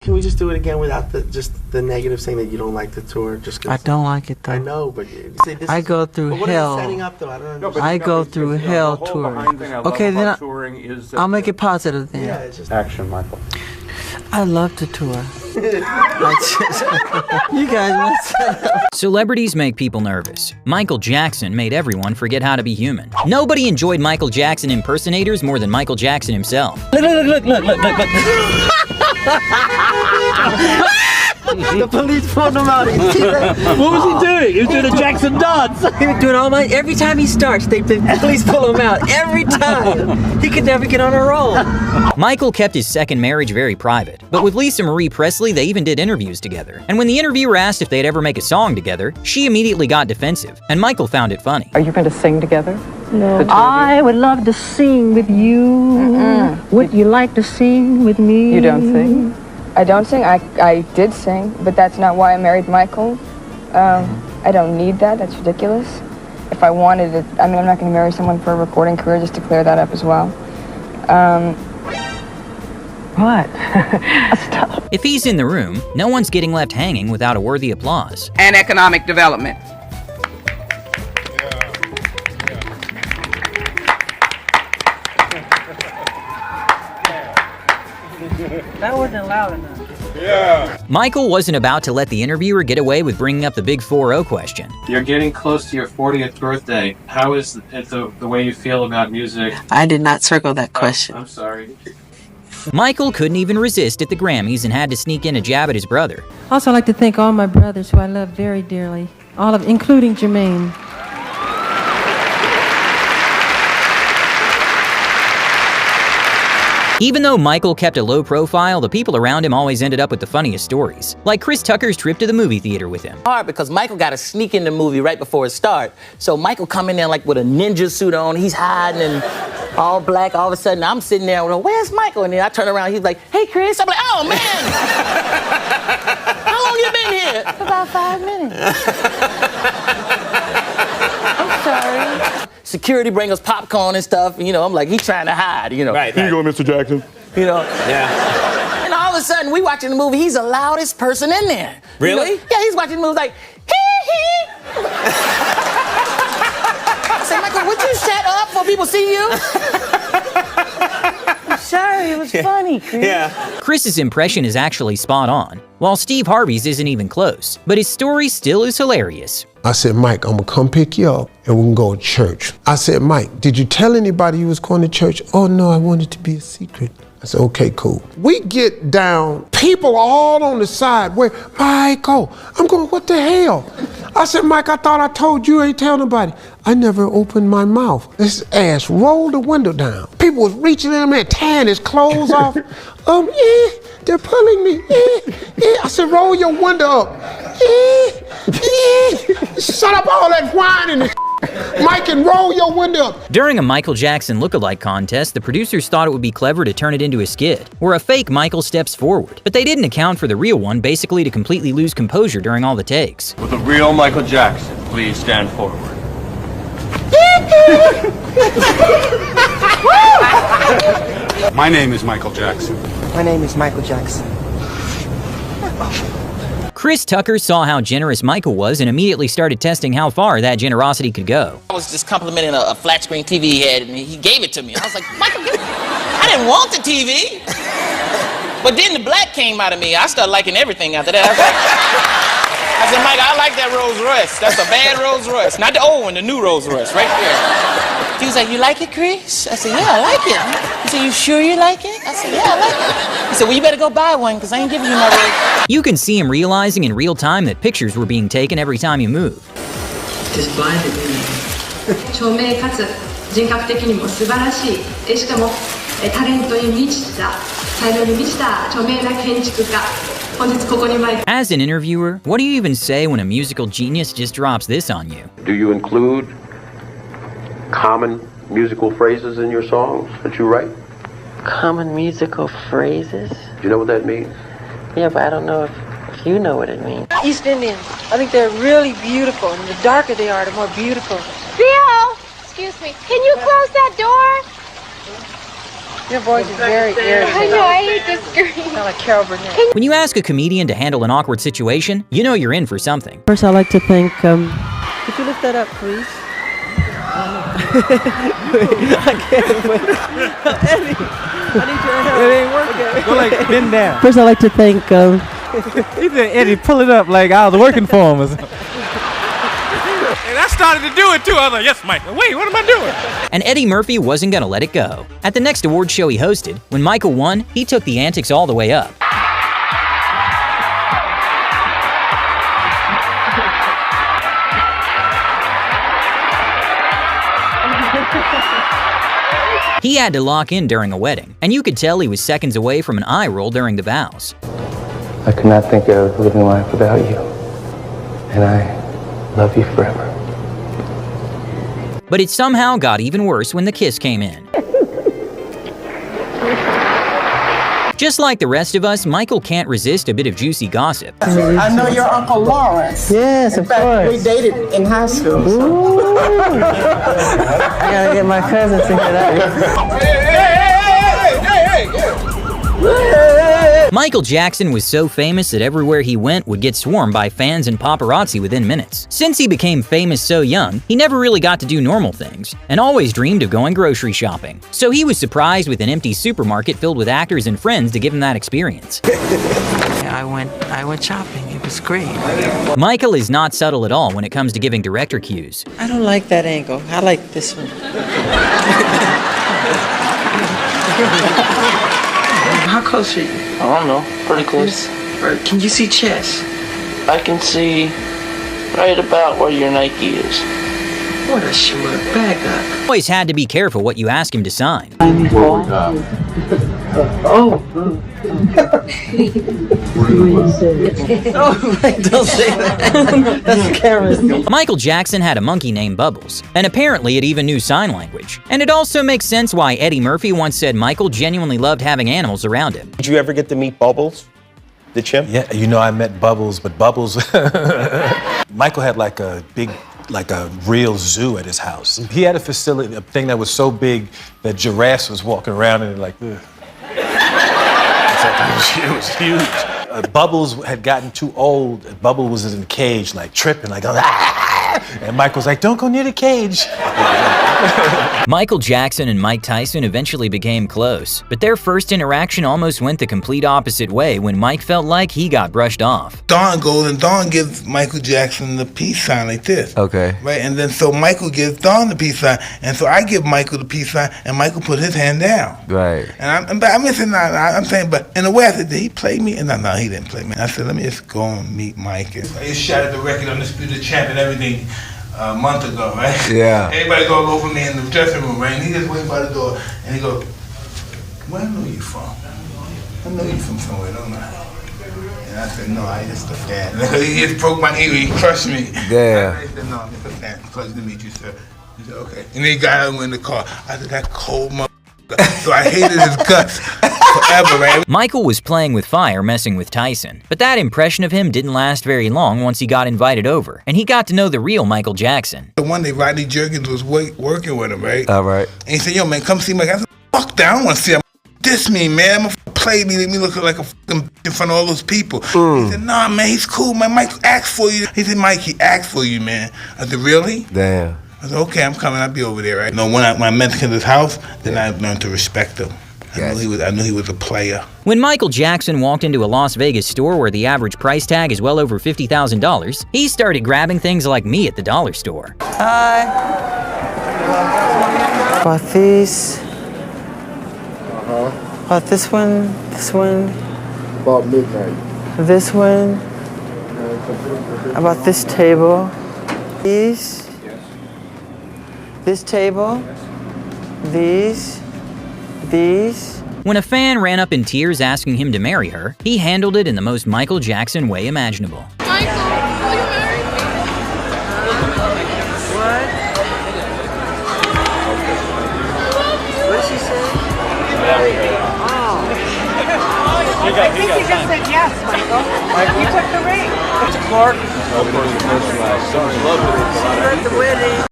can we just do it again without just the negative saying that you don't like the tour? Just 'cause I don't like it though. I know, but see, I go through hell. What is it setting up though? I don't understand. I go through hell touring. Okay, then I'll make it positive then. Yeah, it's just Action, Michael. I love to tour. You guys must. Celebrities make people nervous. Michael Jackson made everyone forget how to be human. Nobody enjoyed Michael Jackson impersonators more than Michael Jackson himself. Look. The police pulled him out. What was he doing? He was doing a Jackson dance. He was doing all my. Every time he starts, the police pull him out. Every time. He could never get on a roll. Michael kept his second marriage very private, but with Lisa Marie Presley, they even did interviews together. And when the interviewer asked if they'd ever make a song together, she immediately got defensive, and Michael found it funny. Are you going to sing together? No. I would love to sing with you. Would you like to sing with me? You don't sing? I don't sing. I did sing, but that's not why I married Michael. I don't need that. That's ridiculous. If I wanted it, I mean, I'm not going to marry someone for a recording career, just to clear that up as well. What? Stop. If he's in the room, no one's getting left hanging without a worthy applause. And economic development. That wasn't loud enough. Yeah. Michael wasn't about to let the interviewer get away with bringing up the big 4-0 question. You're getting close to your 40th birthday. How is the way you feel about music? I did not circle that question. I'm sorry. Michael couldn't even resist at the Grammys and had to sneak in a jab at his brother. Also, I'd like to thank all my brothers who I love very dearly, including Jermaine. Even though Michael kept a low profile, the people around him always ended up with the funniest stories. Like Chris Tucker's trip to the movie theater with him. Hard because Michael got to sneak in the movie right before it starts. So Michael come in there like with a ninja suit on, he's hiding and all black. All of a sudden I'm sitting there, well, where's Michael? And then I turn around, he's like, hey Chris. I'm like, oh man! How long you been here? About 5 minutes. I'm sorry. Security bring us popcorn and stuff, you know, I'm like, he's trying to hide, you know. Right. Here you go, Mr. Jackson. You know? Yeah. And all of a sudden, we watching the movie, he's the loudest person in there. Really? You know? Yeah, he's watching the movie like, hee. I said, Michael, would you shut up before people see you? I'm sorry, it was funny, Chris. Yeah. Chris's impression is actually spot on, while Steve Harvey's isn't even close, but his story still is hilarious. I said, Mike, I'm gonna come pick you up and we can go to church. I said, Mike, did you tell anybody you was going to church? Oh no, I wanted it to be a secret. I said, okay, cool. We get down, people all on the side. Where, Michael, I'm going, what the hell? I said, Mike, I thought I told you, ain't tell nobody. I never opened my mouth. This ass rolled the window down. People was reaching in there, tearing his clothes off. They're pulling me. I said, roll your window up. Shut up all that whining and Mike, and roll your window up. During a Michael Jackson lookalike contest, the producers thought it would be clever to turn it into a skit, where a fake Michael steps forward. But they didn't account for the real one, basically to completely lose composure during all the takes. With the real Michael Jackson, please stand forward. My name is Michael Jackson. My name is Michael Jackson. Chris Tucker saw how generous Michael was and immediately started testing how far that generosity could go. I was just complimenting a flat screen TV he had, and he gave it to me. I was like, Michael, I didn't want the TV. But then the black came out of me. I started liking everything after that. I said, Mike, I like that Rolls Royce. That's a bad Rolls Royce. Not the old one, the new Rolls Royce, right there. He was like, you like it, Chris? I said, yeah, I like it. He said, you sure you like it? I said, yeah, I like it. He said, well, you better go buy one, because I ain't giving you my Rolls. You can see him realizing in real time that pictures were being taken every time you move. Just blinded me. 照明かつ人格的にも素晴らしい。しかもタレントに満ちた才能に満ちた著名な建築家。 As an interviewer, what do you even say when a musical genius just drops this on you? Do you include common musical phrases in your songs that you write? Common musical phrases? Do you know what that means? Yeah, but I don't know if you know what it means. East Indians, I think they're really beautiful, and the darker they are, the more beautiful. Theo! Excuse me, can you close that door? Your voice is very irritating. I know, I hate this girl. Sound like Carol Burnett. When you ask a comedian to handle an awkward situation, you know you're in for something. First, I'd like to thank. Could you lift that up, please? I can't wait. Eddie, I need your help. It ain't working. Go like bend down. First, I'd like to thank. He said, Eddie, pull it up like I was working for him. And I started to do it too. I was like, yes, Mike. Wait, what am I doing? And Eddie Murphy wasn't gonna let it go. At the next award show he hosted, when Michael won, he took the antics all the way up. He had to lock in during a wedding, and you could tell he was seconds away from an eye roll during the vows. I could not think of living life without you, and I love you forever. But it somehow got even worse when the kiss came in. Just like the rest of us, Michael can't resist a bit of juicy gossip. I know your Uncle Lawrence. Yes, in fact, we dated in high school. So. I gotta get my cousin to hear that. Michael Jackson was so famous that everywhere he went would get swarmed by fans and paparazzi within minutes. Since he became famous so young, he never really got to do normal things, and always dreamed of going grocery shopping. So he was surprised with an empty supermarket filled with actors and friends to give him that experience. I went shopping. It was great. Michael is not subtle at all when it comes to giving director cues. I don't like that angle. I like this one. How close are you? I don't know, pretty close. Or can you see chess? I can see right about where your Nike is. What a schmuck. Back up. Always had to be careful what you ask him to sign. Don't say that. That's the camera. Michael Jackson had a monkey named Bubbles, and apparently it even knew sign language. And it also makes sense why Eddie Murphy once said Michael genuinely loved having animals around him. Did you ever get to meet Bubbles, the chimp? Yeah, you know, I met Bubbles, but Bubbles, Michael had like a real zoo at his house. He had a facility, a thing that was so big that giraffes was walking around in it like, ugh. It was huge. Bubbles had gotten too old. Bubbles was in the cage, like tripping, like, ah! And Michael's like, don't go near the cage. Michael Jackson and Mike Tyson eventually became close, but their first interaction almost went the complete opposite way when Mike felt like he got brushed off. Don goes and Don gives Michael Jackson the peace sign like this. Okay. Right, and then so Michael gives Don the peace sign, and so I give Michael the peace sign, and Michael put his hand down. Right. And I'm saying, but in a way I said, did he play me? And no, he didn't play me. I said, let me just go and meet Mike. I just shattered the record on Undisputed Champ and everything. A month ago, right? Yeah. Everybody go over me in the dressing room, right? And he just went by the door and he goes, where I know you from? I know you from somewhere, don't I? And I said, no, I just a fan. He just broke my ear, he crushed me. Yeah. I said, no, I'm just a fan. Pleasure to meet you, sir. He said, okay. And then he got out and went in the car. I said, that cold motherfucker. So I hated his guts forever, right? Michael was playing with fire, messing with Tyson. But that impression of him didn't last very long once he got invited over, and he got to know the real Michael Jackson. The one day Rodney Jerkins was working with him, right? All right. And he said, yo, man, come see Mike. I said, fuck that, I don't want to see him. Diss me, man. I'm gonna play me, make me look like a fucking in front of all those people. He said, nah, man, he's cool, man. Mike asked for you. He said, Mike, he asked for you, man. I said, really? Damn. I said, okay, I'm coming. I'll be over there, right? No, when I met him at his house, then I learned to respect him. I knew he was a player. When Michael Jackson walked into a Las Vegas store where the average price tag is well over $50,000, he started grabbing things like me at the dollar store. Hi. About these. About this one. About midnight. This one. About this table. These. This table. These. When a fan ran up in tears asking him to marry her, he handled it in the most Michael Jackson way imaginable. Michael, will you marry me? What? What did she say? Oh. I think you just said yes, Michael. You took the ring. Clark. She was at the wedding.